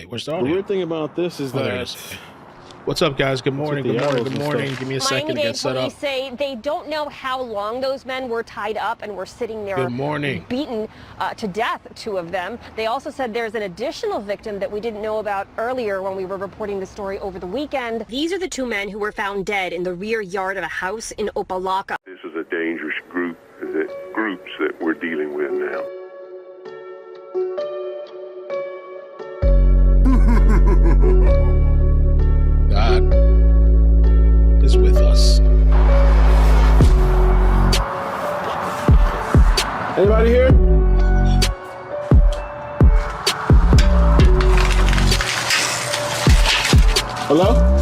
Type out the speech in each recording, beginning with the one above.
where's the The audio? weird thing about this is that... What's up, guys? Good morning, good morning, good morning. Give me a second to get set up. Police say they don't know how long those men were tied up and were sitting there. Good morning. Beaten to death, 2 of them. They also said there's an additional victim that we didn't know about earlier when we were reporting the story over the weekend. These are the 2 men who were found dead in the rear yard of a house in Opalaka. This is a dangerous groups that we're dealing with now. God is with us. Anybody here? Hello?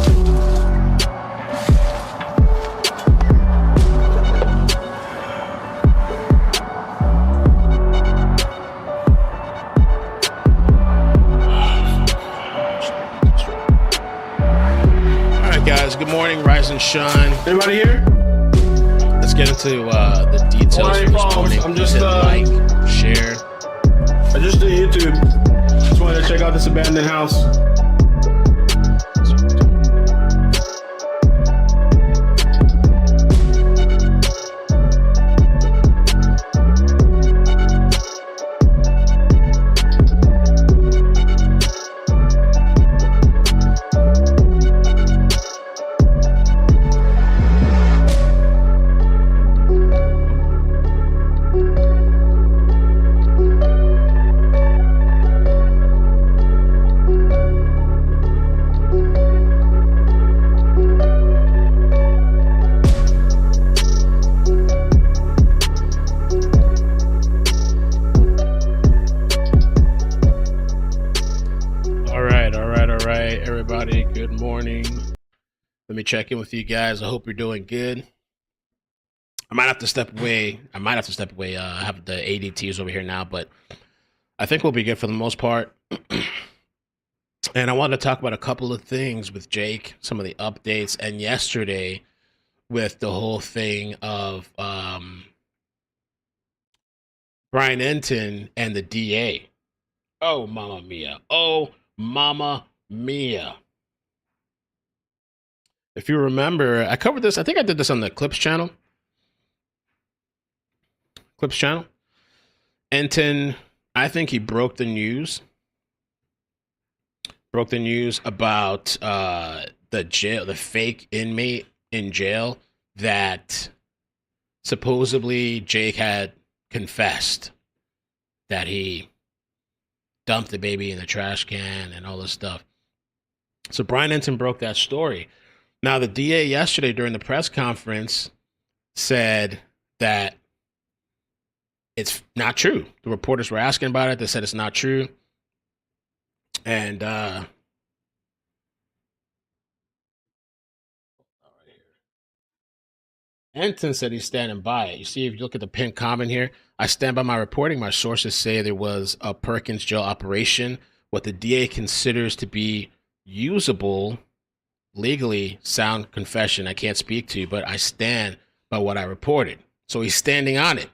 Guys, good morning, rise and shine. Anybody here? Let's get into the details for this morning. I'm just hit like, share. I just did YouTube. Just wanted to check out this abandoned house. Everybody, good morning. Let me check in with you guys. I hope you're doing good. I might have to step away. I have the ADTs over here now, but I think we'll be good for the most part. And I wanted to talk about a couple of things with Jake, some of the updates, and yesterday with the whole thing of Brian Enton and the DA. Oh, Mama Mia. Oh, Mama Mia. If you remember, I covered this. I think I did this on the Clips channel. Enton, I think he broke the news. About the fake inmate in jail that supposedly Jake had confessed that he dumped the baby in the trash can and all this stuff. So Brian Enton broke that story. Now, the DA yesterday during the press conference said that it's not true. The reporters were asking about it. They said it's not true. And Enton said he's standing by it. You see, if you look at the pinned comment here, I stand by my reporting. My sources say there was a Perkins jail operation, what the DA considers to be usable, legally sound confession I can't speak to, but I stand by what I reported. So he's standing on it.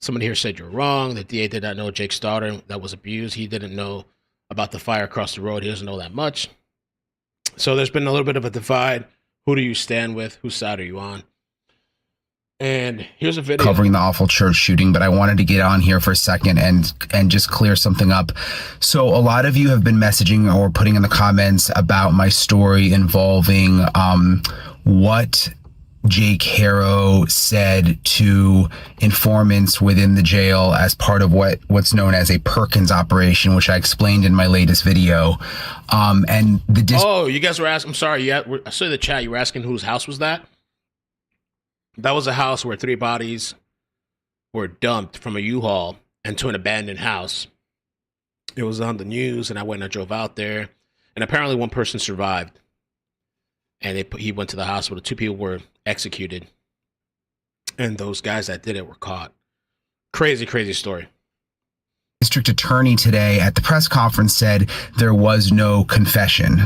Somebody here said you're wrong. The DA did not know Jake's daughter that was abused. He didn't know about the fire across the road. He doesn't know that much. So there's been a little bit of a divide. Who do you stand with? Whose side are you on? And here's a video covering the awful church shooting, but I wanted to get on here for a second and just clear something up. So a lot of you have been messaging or putting in the comments about my story involving what Jake Haro said to informants within the jail as part of what's known as a Perkins operation, which I explained in my latest video. And the you guys were asking. I'm sorry. I saw the chat. You were asking whose house was that? That was a house where 3 bodies were dumped from a U-Haul into an abandoned house. It was on the news, and I went and I drove out there, and apparently one person survived. And he went to the hospital. 2 people were executed, and those guys that did it were caught. Crazy, crazy story. District attorney today at the press conference said there was no confession.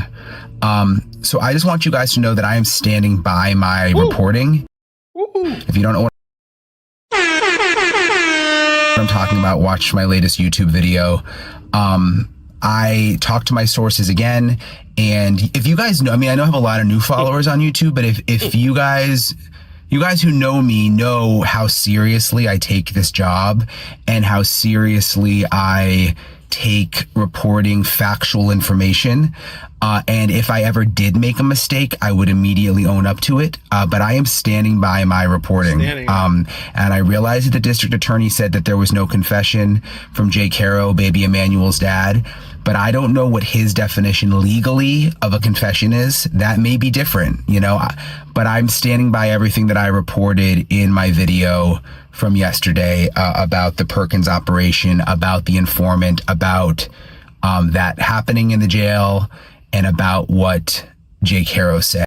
So I just want you guys to know that I am standing by my reporting. If you don't know what I'm talking about, watch my latest YouTube video. I talked to my sources again, and if you guys know, I mean, I know I have a lot of new followers on YouTube, but if you guys who know me know how seriously I take this job and how seriously I take reporting factual information. And if I ever did make a mistake, I would immediately own up to it. But I am standing by my reporting. And I realized that the district attorney said that there was no confession from Jake Haro, Baby Emmanuel's dad. But I don't know what his definition legally of a confession is. That may be different, but I'm standing by everything that I reported in my video from yesterday about the Perkins operation, about the informant, about that happening in the jail, and about what Jake Haro said.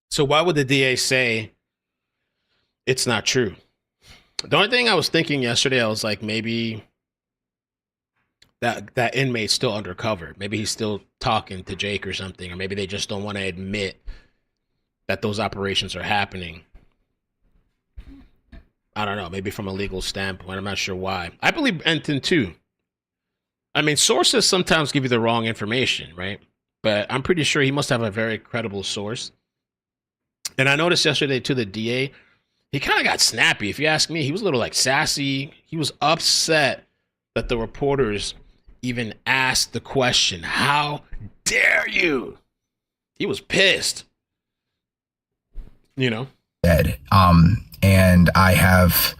So why would the DA say it's not true? The only thing I was thinking yesterday, I was like, maybe that inmate's still undercover. Maybe he's still talking to Jake or something, or maybe they just don't want to admit that those operations are happening. I don't know, maybe from a legal standpoint. I'm not sure why. I believe Enton too. I mean, sources sometimes give you the wrong information, right? But I'm pretty sure he must have a very credible source. And I noticed yesterday to the DA, he kind of got snappy. If you ask me, he was a little like sassy. He was upset that the reporters even asked the question, "How dare you?" He was pissed. Dead. And I have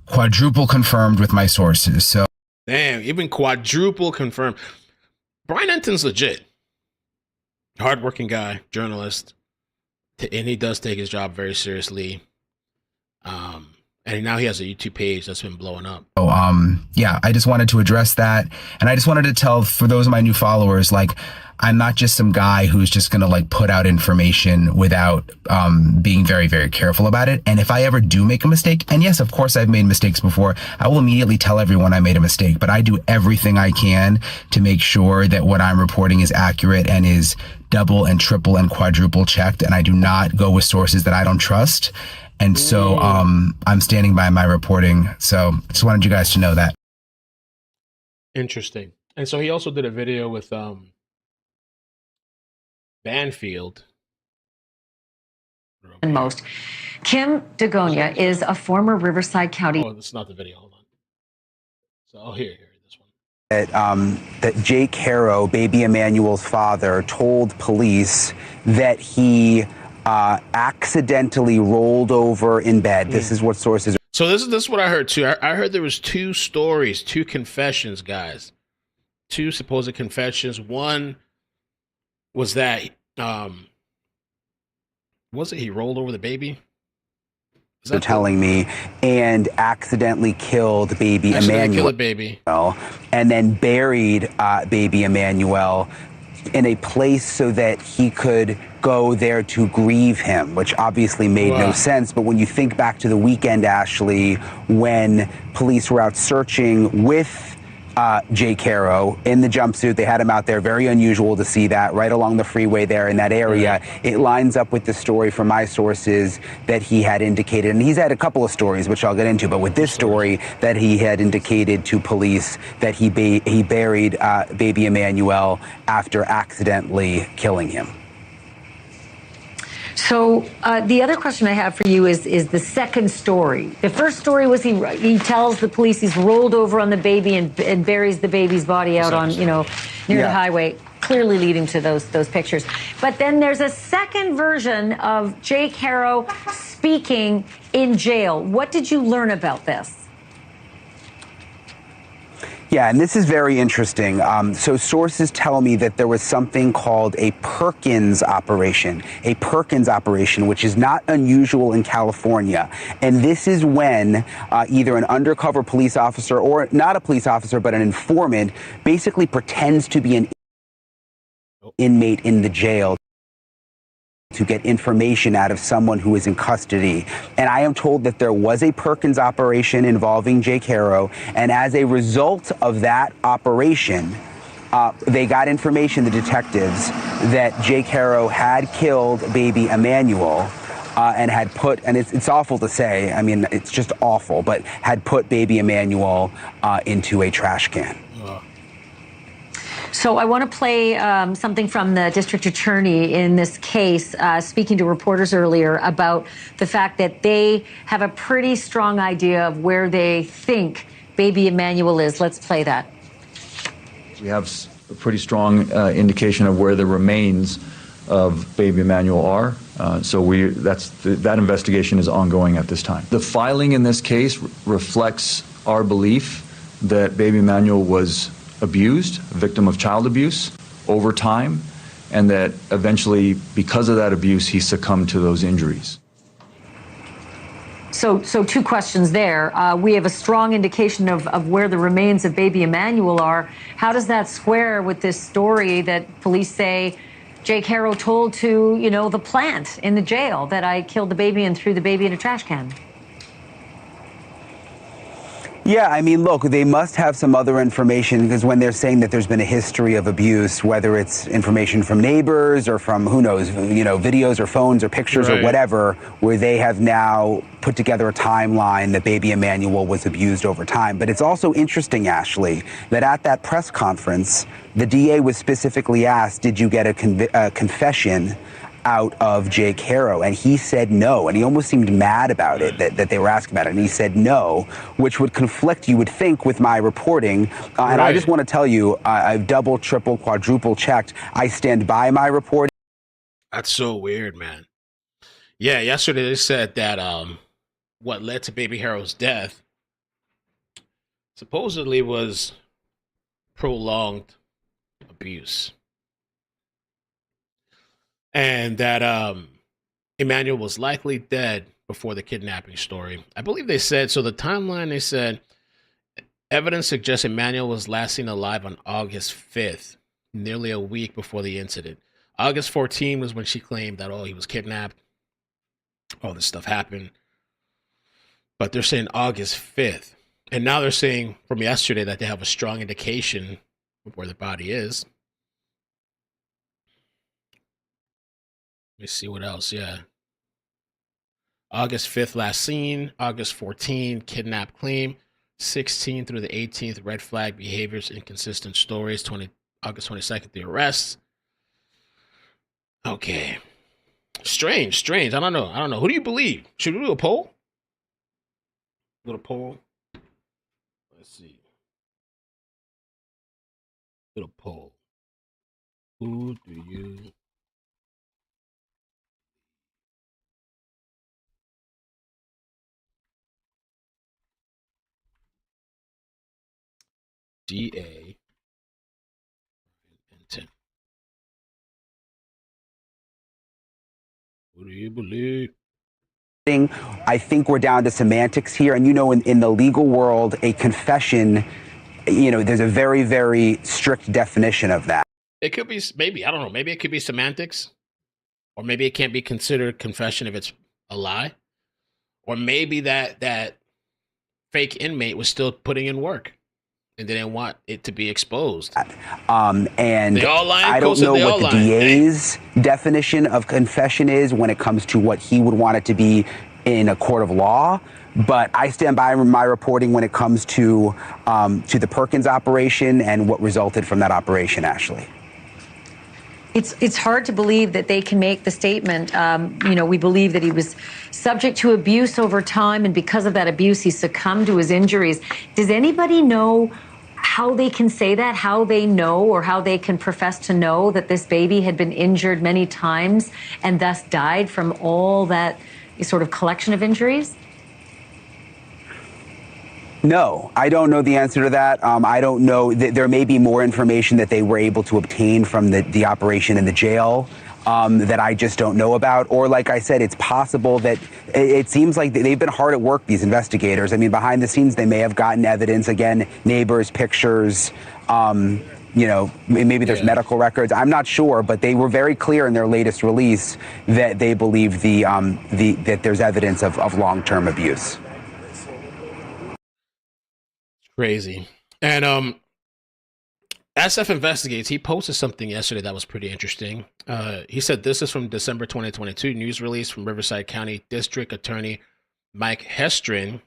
quadruple confirmed with my sources. So damn, even quadruple confirmed. Brian Enton's legit. Hardworking guy, journalist, and he does take his job very seriously. And now he has a YouTube page that's been blowing up. So, yeah, I just wanted to address that. And I just wanted to tell, for those of my new followers, like, I'm not just some guy who's just going to like put out information without being very, very careful about it. And if I ever do make a mistake, and yes, of course, I've made mistakes before, I will immediately tell everyone I made a mistake. But I do everything I can to make sure that what I'm reporting is accurate and is double and triple and quadruple checked. And I do not go with sources that I don't trust. And so I'm standing by my reporting. So I just wanted you guys to know that. Interesting. And so he also did a video with Banfield. And most. Kim Dagonia is a former Riverside County. Oh, that's not the video. Hold on. So, here, this one. That Jake Haro, Baby Emmanuel's father, told police that he accidentally rolled over in bed. This is what sources. So this is what I heard too. I heard there was two stories, two confessions, guys. Two supposed confessions. One was that was it he rolled over the baby? They're telling me, and accidentally killed Baby Emmanuel. Killed the baby. And then buried Baby Emmanuel in a place so that he could go there to grieve him, which obviously made no sense. But when you think back to the weekend, Ashley, when police were out searching with Jake Haro in the jumpsuit, they had him out there. Very unusual to see that right along the freeway there in that area. It lines up with the story from my sources that he had indicated, and he's had a couple of stories, which I'll get into, but with this story that he had indicated to police that he buried Baby Emmanuel after accidentally killing him. So the other question I have for you is the second story. The first story was he tells the police he's rolled over on the baby and buries the baby's body out on, near the highway, clearly leading to those pictures. But then there's a second version of Jake Haro speaking in jail. What did you learn about this? Yeah, and this is very interesting. So sources tell me that there was something called a Perkins operation, which is not unusual in California. And this is when either an undercover police officer or not a police officer, but an informant basically pretends to be an inmate in the jail to get information out of someone who is in custody. And I am told that there was a Perkins operation involving Jake Haro, and as a result of that operation, they got information, the detectives, that Jake Haro had killed Baby Emmanuel and had put, and it's awful to say, I mean, it's just awful, but had put Baby Emmanuel into a trash can. So I want to play something from the district attorney in this case, speaking to reporters earlier about the fact that they have a pretty strong idea of where they think baby Emmanuel is. Let's play that. We have a pretty strong indication of where the remains of baby Emmanuel are. That investigation is ongoing at this time. The filing in this case reflects our belief that baby Emmanuel was abused, a victim of child abuse over time, and that eventually, because of that abuse, he succumbed to those injuries. So two questions there. We have a strong indication of where the remains of baby Emmanuel are. How does that square with this story that police say Jake Haro told to, the plant in the jail that I killed the baby and threw the baby in a trash can? Yeah, I mean, look, they must have some other information, because when they're saying that there's been a history of abuse, whether it's information from neighbors or from, who knows, videos or phones or pictures or whatever, where they have now put together a timeline that baby Emmanuel was abused over time. But it's also interesting, Ashley, that at that press conference, the DA was specifically asked, did you get a confession out of Jake Haro? And he said no. And he almost seemed mad about it, that they were asking about it. And he said no, which would conflict, you would think, with my reporting. And I just want to tell you, I've double, triple, quadruple checked. I stand by my reporting. That's so weird, man. Yeah, yesterday they said that what led to baby Haro's death supposedly was prolonged abuse. And that Emmanuel was likely dead before the kidnapping story. I believe they said, so the timeline, they said, evidence suggests Emmanuel was last seen alive on August 5th, nearly a week before the incident. August 14th was when she claimed that, he was kidnapped. All this stuff happened. But they're saying August 5th. And now they're saying from yesterday that they have a strong indication of where the body is. Let me see what else. Yeah. August 5th, last seen. August 14th, kidnap claim. 16th through the 18th, red flag behaviors, inconsistent stories. August 22nd, the arrests. Okay. Strange. I don't know. Who do you believe? Should we do a poll? Go to poll. Let's see. Go to poll. Who do you DA and 10. What do you believe? I think we're down to semantics here. And, in the legal world, a confession, there's a very, very strict definition of that. It could be, maybe, I don't know. Maybe it could be semantics. Or maybe it can't be considered confession if it's a lie. Or maybe that fake inmate was still putting in work and they didn't want it to be exposed. And they all lying? I don't know what the DA's definition of confession is when it comes to what he would want it to be in a court of law. But I stand by my reporting when it comes to the Perkins operation and what resulted from that operation, Ashley. It's hard to believe that they can make the statement, we believe that he was subject to abuse over time, and because of that abuse, he succumbed to his injuries. Does anybody know how they can say that, how they know or how they can profess to know that this baby had been injured many times and thus died from all that sort of collection of injuries? No, I don't know the answer to that. I don't know. There may be more information that they were able to obtain from the operation in the jail that I just don't know about. Or like I said, it's possible that it seems like they've been hard at work, these investigators. I mean, behind the scenes, they may have gotten evidence, again, neighbors, pictures, maybe there's medical records. I'm not sure, but they were very clear in their latest release that they believe that there's evidence of long-term abuse. Crazy. And SF Investigates, he posted something yesterday that was pretty interesting. He said this is from December 2022, news release from Riverside County District Attorney Mike Hestrin,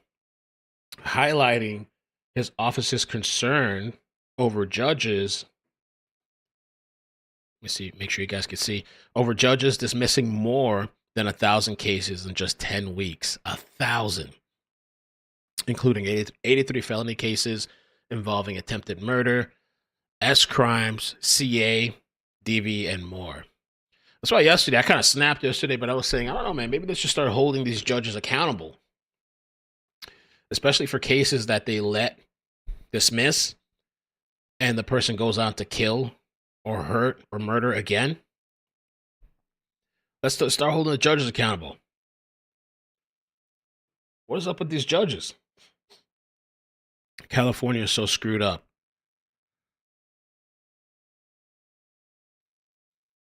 highlighting his office's concern over judges me see, make sure you guys can see. Over judges dismissing more than 1,000 cases in just 10 weeks. 1,000. Including 83 felony cases involving attempted murder, S crimes, CA, DV, and more. That's why yesterday, I kind of snapped yesterday, but I was saying, I don't know, man, maybe they should start holding these judges accountable, especially for cases that they let dismiss and the person goes on to kill or hurt or murder again. Let's start holding the judges accountable. What is up with these judges? California is so screwed up.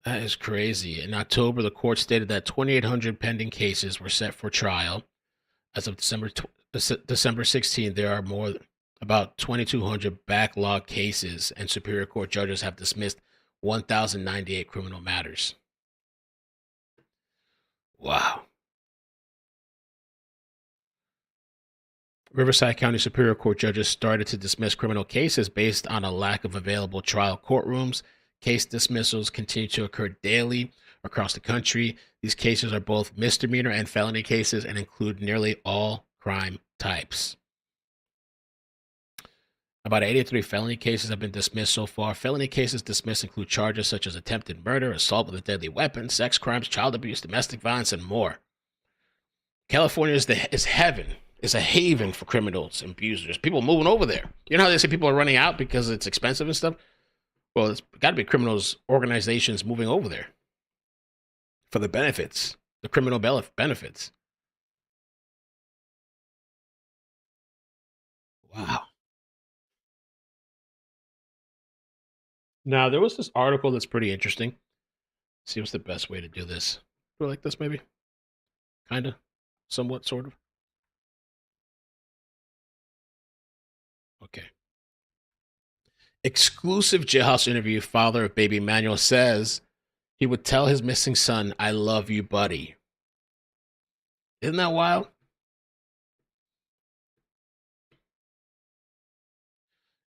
That is crazy. In October, the court stated that 2,800 pending cases were set for trial. As of December 16th, there are about 2,200 backlog cases, and Superior Court judges have dismissed 1,098 criminal matters. Wow. Riverside County Superior Court judges started to dismiss criminal cases based on a lack of available trial courtrooms. Case dismissals continue to occur daily across the country. These cases are both misdemeanor and felony cases and include nearly all crime types. About 83 felony cases have been dismissed so far. Felony cases dismissed include charges such as attempted murder, assault with a deadly weapon, sex crimes, child abuse, domestic violence, and more. California is heaven. It's a haven for criminals and abusers. People moving over there. You know how they say people are running out because it's expensive and stuff? Well, it's got to be criminals, organizations moving over there for the benefits, the criminal benefits. Wow. Now, there was this article that's pretty interesting. Let's see what's the best way to do this. Do it like this, maybe? Kind of? Somewhat, sort of? Okay. Exclusive Jailhouse interview. Father of Baby Emmanuel says he would tell his missing son, "I love you, buddy." Isn't that wild?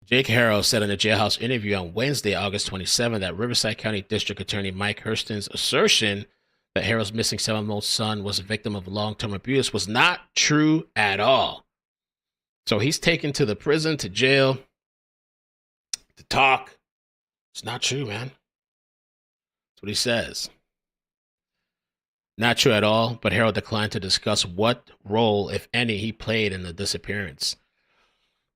Jake Haro said in a Jailhouse interview on Wednesday, August 27, that Riverside County District Attorney Mike Hurston's assertion that Haro's missing 7-year-old son was a victim of long-term abuse was not true at all. So he's taken to the prison, to jail, to talk. It's not true, man. That's what he says. Not true at all, but Haro declined to discuss what role, if any, he played in the disappearance.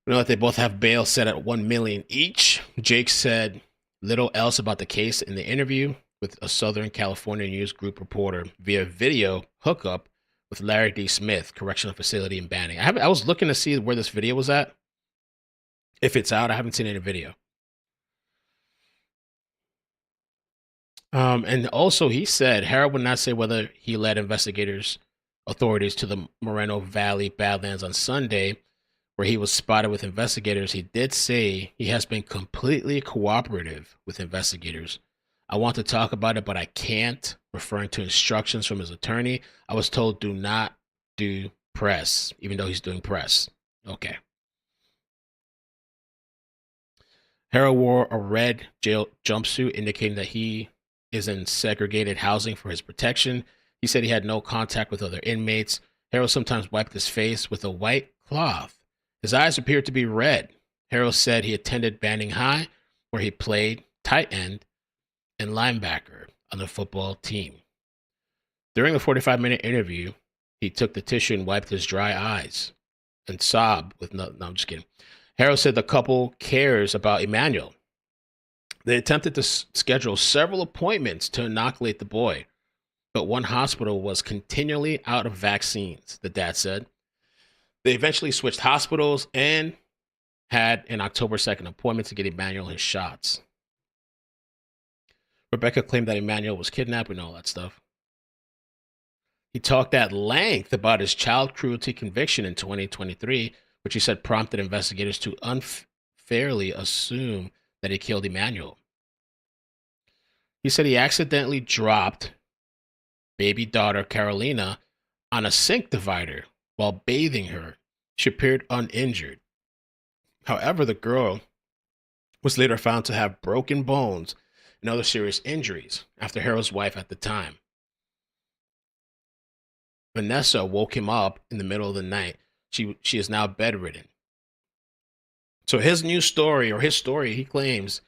We know that they both have bail set at $1 million each. Jake said little else about the case in the interview with a Southern California News Group reporter via video hookup with Larry D. Smith, Correctional Facility in Banning. I was looking to see where this video was at. If it's out, I haven't seen any video. And also, he said Haro would not say whether he led authorities to the Moreno Valley Badlands on Sunday, where he was spotted with investigators. He did say he has been completely cooperative with investigators. I want to talk about it, but I can't, referring to instructions from his attorney. I was told do not do press, even though he's doing press. Okay. Haro wore a red jail jumpsuit, indicating that he is in segregated housing for his protection. He said he had no contact with other inmates. Haro sometimes wiped his face with a white cloth. His eyes appeared to be red. Haro said he attended Banning High, where he played tight end and linebacker on the football team. During a 45-minute interview, he took the tissue and wiped his dry eyes and sobbed with no, I'm just kidding. Haro said the couple cares about Emmanuel. They attempted to schedule several appointments to inoculate the boy, but one hospital was continually out of vaccines, the dad said. They eventually switched hospitals and had an October 2nd appointment to get Emmanuel his shots. Rebecca claimed that Emmanuel was kidnapped and all that stuff. He talked at length about his child cruelty conviction in 2023, which he said prompted investigators to unfairly assume that he killed Emmanuel. He said he accidentally dropped baby daughter Carolina on a sink divider while bathing her. She appeared uninjured. However, the girl was later found to have broken bones and other serious injuries after Haro's wife at the time, Vanessa, woke him up in the middle of the night. She is now bedridden. So his story, he claims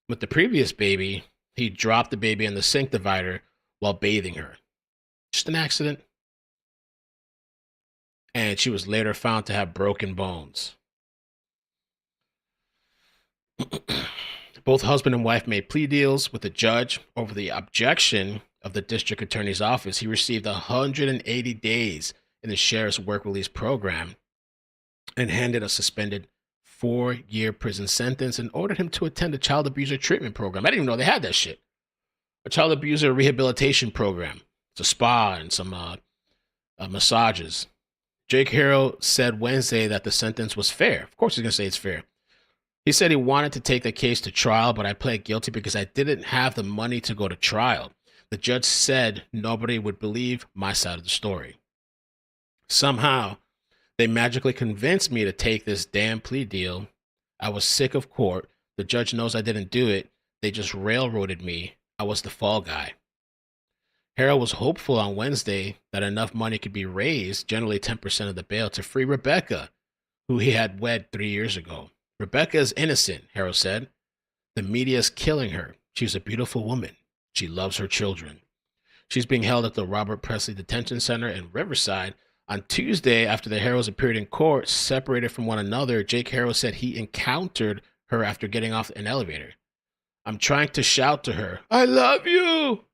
with the previous baby, he dropped the baby in the sink divider while bathing her. Just an accident. And she was later found to have broken bones. Both husband and wife made plea deals with the judge over the objection of the district attorney's office. He received 180 days in the sheriff's work release program and handed a suspended 4-year prison sentence and ordered him to attend a child abuser treatment program. I didn't even know they had that shit. A child abuser rehabilitation program. It's a spa and some massages. Jake Haro said Wednesday that the sentence was fair. Of course he's going to say it's fair. He said he wanted to take the case to trial, but I pled guilty because I didn't have the money to go to trial. The judge said nobody would believe my side of the story. Somehow, they magically convinced me to take this damn plea deal. I was sick of court. The judge knows I didn't do it. They just railroaded me. I was the fall guy. Haro was hopeful on Wednesday that enough money could be raised, generally 10% of the bail, to free Rebecca, who he had wed 3 years ago. Rebecca is innocent, Haro said. The media is killing her. She's a beautiful woman. She loves her children. She's being held at the Robert Presley Detention Center in Riverside. On Tuesday, after the Haros appeared in court, separated from one another, Jake Haro said he encountered her after getting off an elevator. I'm trying to shout to her, I love you,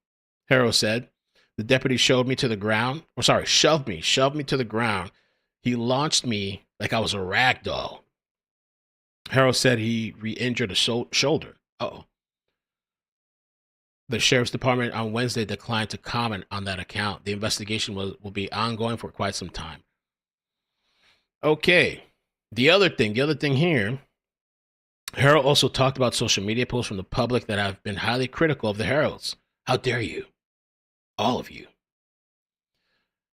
Haro said. The deputy shoved me to the ground. Shoved me to the ground. He launched me like I was a rag doll. Haro said he re-injured a shoulder. Uh-oh. The sheriff's department on Wednesday declined to comment on that account. The investigation will be ongoing for quite some time. Okay. The other thing here, Haro also talked about social media posts from the public that have been highly critical of the Haros. How dare you? All of you.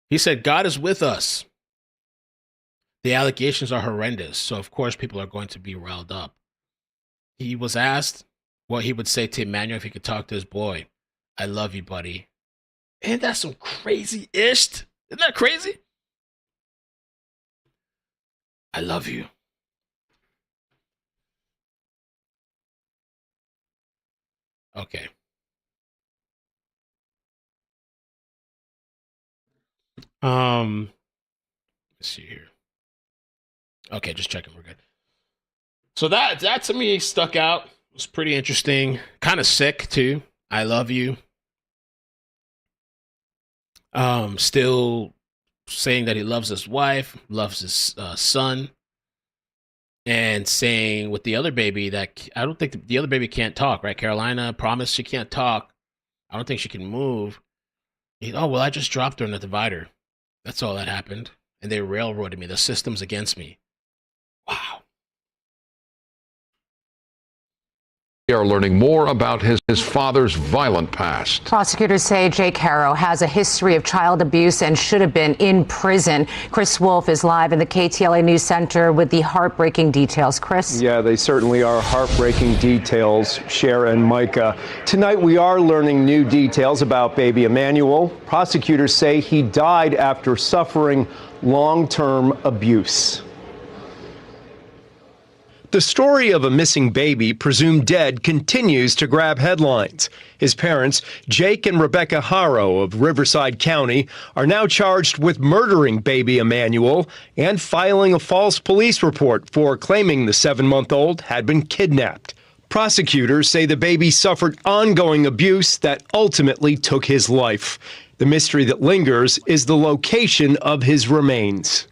He said, God is with us. The allegations are horrendous, so of course people are going to be riled up. He was asked what he would say to Emmanuel if he could talk to his boy. I love you, buddy. Ain't that some crazy-ish? Isn't that crazy? I love you. Okay. Let's see here. Okay, just checking. We're good. So that to me stuck out. It was pretty interesting. Kind of sick too. I love you. Still saying that he loves his wife, loves his son, and saying with the other baby that I don't think the other baby can't talk. Right? Carolina promised she can't talk. I don't think she can move. Oh well, I just dropped her in the divider. That's all that happened. And they railroaded me. The system's against me. Wow. We are learning more about his father's violent past. Prosecutors say Jake Haro has a history of child abuse and should have been in prison. Chris Wolf is live in the KTLA News Center with the heartbreaking details. Chris? Yeah, they certainly are heartbreaking details, Cher and Micah. Tonight we are learning new details about baby Emmanuel. Prosecutors say he died after suffering long-term abuse. The story of a missing baby presumed dead continues to grab headlines. His parents, Jake and Rebecca Haro of Riverside County, are now charged with murdering baby Emmanuel and filing a false police report for claiming the 7-month-old had been kidnapped. Prosecutors say the baby suffered ongoing abuse that ultimately took his life. The mystery that lingers is the location of his remains.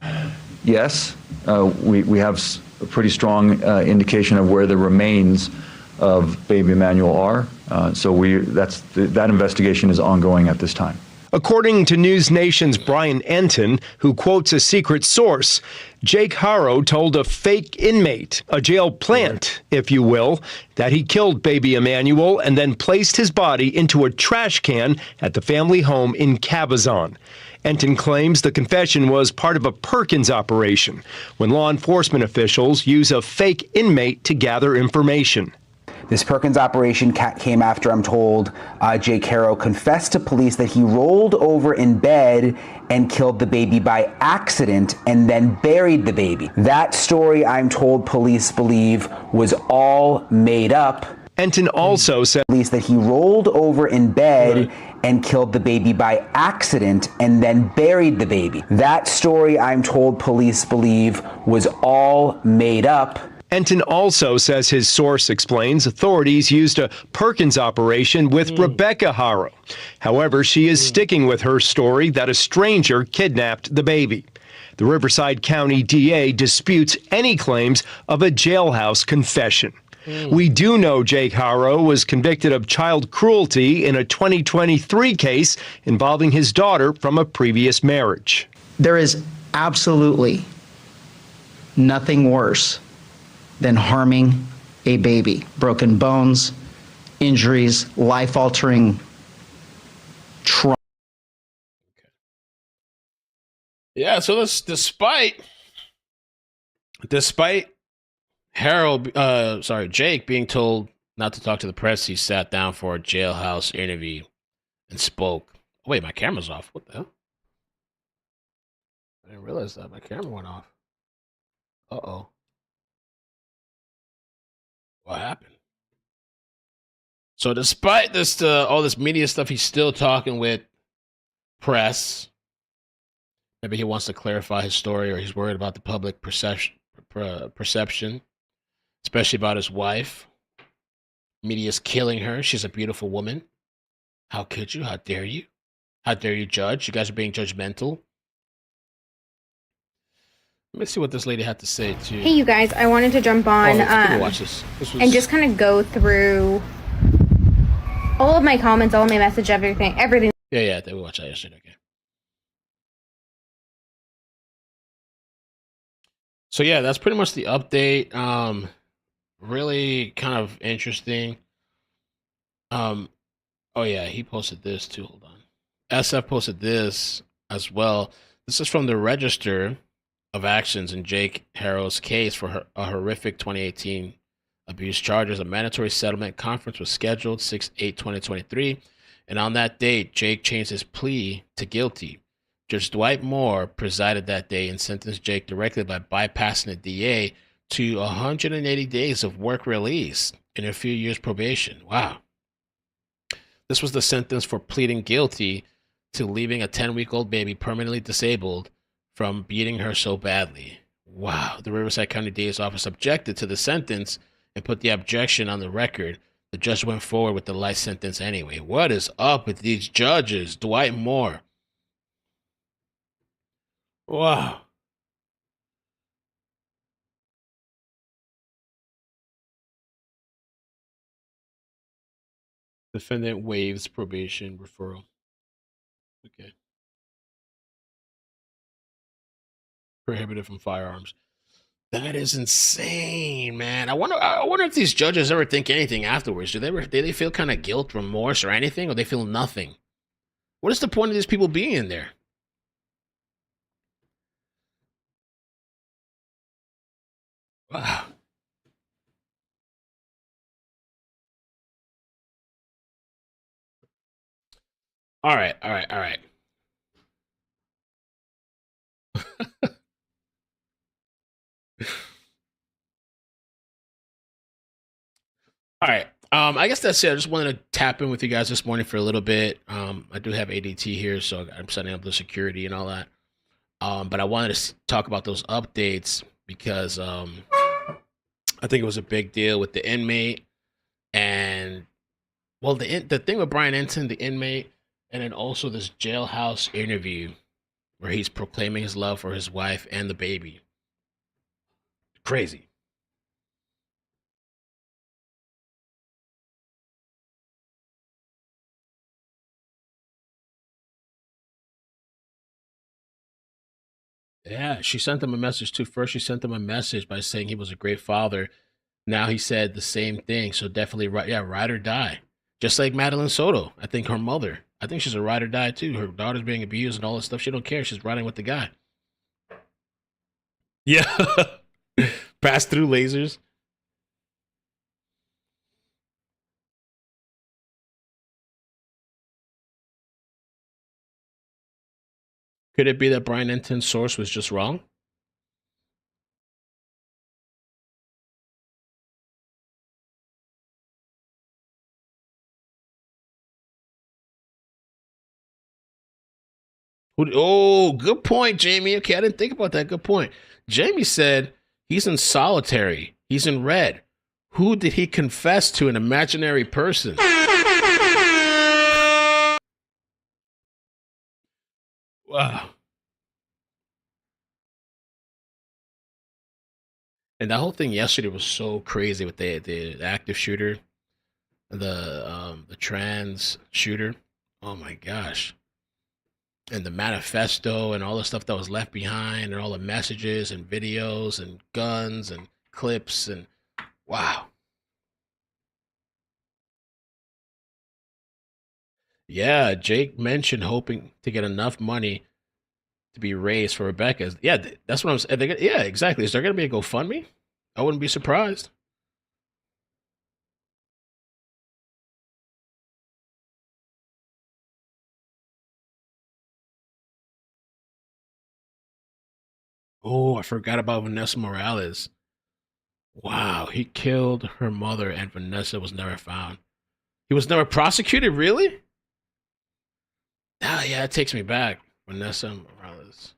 Yes, we have a pretty strong indication of where the remains of baby Emmanuel are. That investigation is ongoing at this time. According to News Nation's Brian Enton, who quotes a secret source, Jake Haro told a fake inmate, a jail plant, if you will, that he killed baby Emmanuel and then placed his body into a trash can at the family home in Cabazon. Enton claims the confession was part of a Perkins operation, when law enforcement officials use a fake inmate to gather information. This Perkins operation came after, I'm told, Jake Haro confessed to police that he rolled over in bed and killed the baby by accident and then buried the baby. That story, I'm told, police believe was all made up. Enton also said police that he rolled over in bed and killed the baby by accident and then buried the baby. That story, I'm told, police believe was all made up. Enton also says his source explains authorities used a Perkins operation with Rebecca Haro. However, she is sticking with her story that a stranger kidnapped the baby. The Riverside County DA disputes any claims of a jailhouse confession. We do know Jake Haro was convicted of child cruelty in a 2023 case involving his daughter from a previous marriage. There is absolutely nothing worse than harming a baby. Broken bones, injuries, life-altering trauma. Yeah, so this, despite Jake being told not to talk to the press, he sat down for a Jailhouse interview and spoke. Oh, wait, my camera's off. What the hell? I didn't realize that. My camera went off. Uh-oh. What happened? So despite this, all this media stuff, he's still talking with press. Maybe he wants to clarify his story, or he's worried about the public perception, especially about his wife. Media's killing her. She's a beautiful woman. How could you? How dare you? How dare you judge? You guys are being judgmental. Let me see what this lady had to say too. Hey, you guys! I wanted to jump on watch this. And just kind of go through all of my comments, all of my message, everything. Yeah, we watched that yesterday. Okay. So yeah, that's pretty much the update. Really kind of interesting. Oh yeah, he posted this too. Hold on. SF posted this as well. This is from the Register of Actions in Jake Haro's case for a horrific 2018 abuse charges. A mandatory settlement conference was scheduled 6/8/2023, and on that date, Jake changed his plea to guilty. Judge Dwight Moore presided that day and sentenced Jake directly by bypassing the DA to 180 days of work release and a few years probation. Wow. This was the sentence for pleading guilty to leaving a 10-week-old baby permanently disabled from beating her so badly. Wow. The Riverside County DA's office objected to the sentence and put the objection on the record. The judge went forward with the life sentence anyway. What is up with these judges? Dwight Moore. Wow. Defendant waives probation referral. Okay. Prohibited from firearms. That is insane, man. I wonder if these judges ever think anything afterwards. Do they feel kind of guilt, remorse, or anything, or they feel nothing? What is the point of these people being in there? Wow. All right. All right. I guess that's it. I just wanted to tap in with you guys this morning for a little bit. I do have ADT here, so I'm setting up the security and all that. But I wanted to talk about those updates because I think it was a big deal with the inmate and, well, the thing with Brian Enton, the inmate, and then also this Jailhouse interview where he's proclaiming his love for his wife and the baby. Crazy. Yeah, she sent him a message too. First, she sent him a message by saying he was a great father. Now he said the same thing. So definitely, ride or die. Just like Madeline Soto. I think her mother. I think she's a ride or die too. Her daughter's being abused and all this stuff. She don't care. She's riding with the guy. Yeah. Pass through lasers. Could it be that Brian Enton's source was just wrong? Oh, good point, Jamie. Okay, I didn't think about that. Good point. Jamie said he's in solitary. He's in red. Who did he confess to? An imaginary person. Wow. And that whole thing yesterday was so crazy with the active shooter, the trans shooter. Oh my gosh. And the manifesto and all the stuff that was left behind and all the messages and videos and guns and clips and wow. Yeah, Jake mentioned hoping to get enough money to be raised for Rebecca. Yeah, that's what I'm saying. Yeah, exactly. Is there going to be a GoFundMe? I wouldn't be surprised. Oh, I forgot about Vanessa Morales. Wow, he killed her mother and Vanessa was never found. He was never prosecuted, really? Ah, yeah, it takes me back. Vanessa Morales.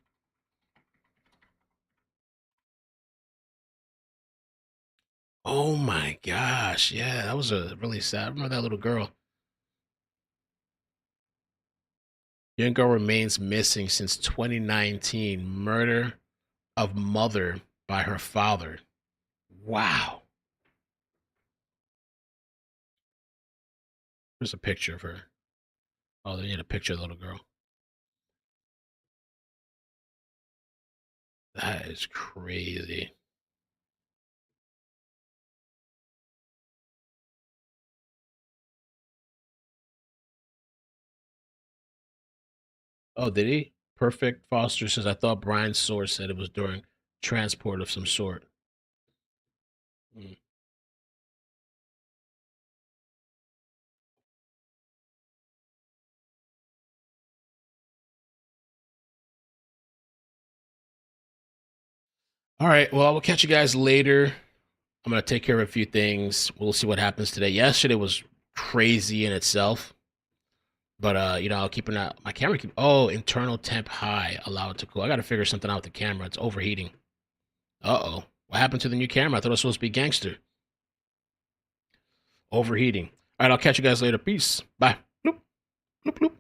Oh my gosh, yeah, that was a really sad. I remember that little girl. Young girl remains missing since 2019. Murder of mother by her father. Wow. There's a picture of her. Oh, they need a picture of the little girl. That is crazy. Oh, did he? Perfect Foster says, I thought Brian's source said it was during transport of some sort. Mm. All right. Well, I will catch you guys later. I'm going to take care of a few things. We'll see what happens today. Yesterday was crazy in itself. But I'll keep an eye. My camera internal temp high, allow it to cool. I got to figure something out with the camera. It's overheating. Uh-oh. What happened to the new camera? I thought it was supposed to be gangster. Overheating. All right, I'll catch you guys later. Peace. Bye. Bloop, bloop, bloop.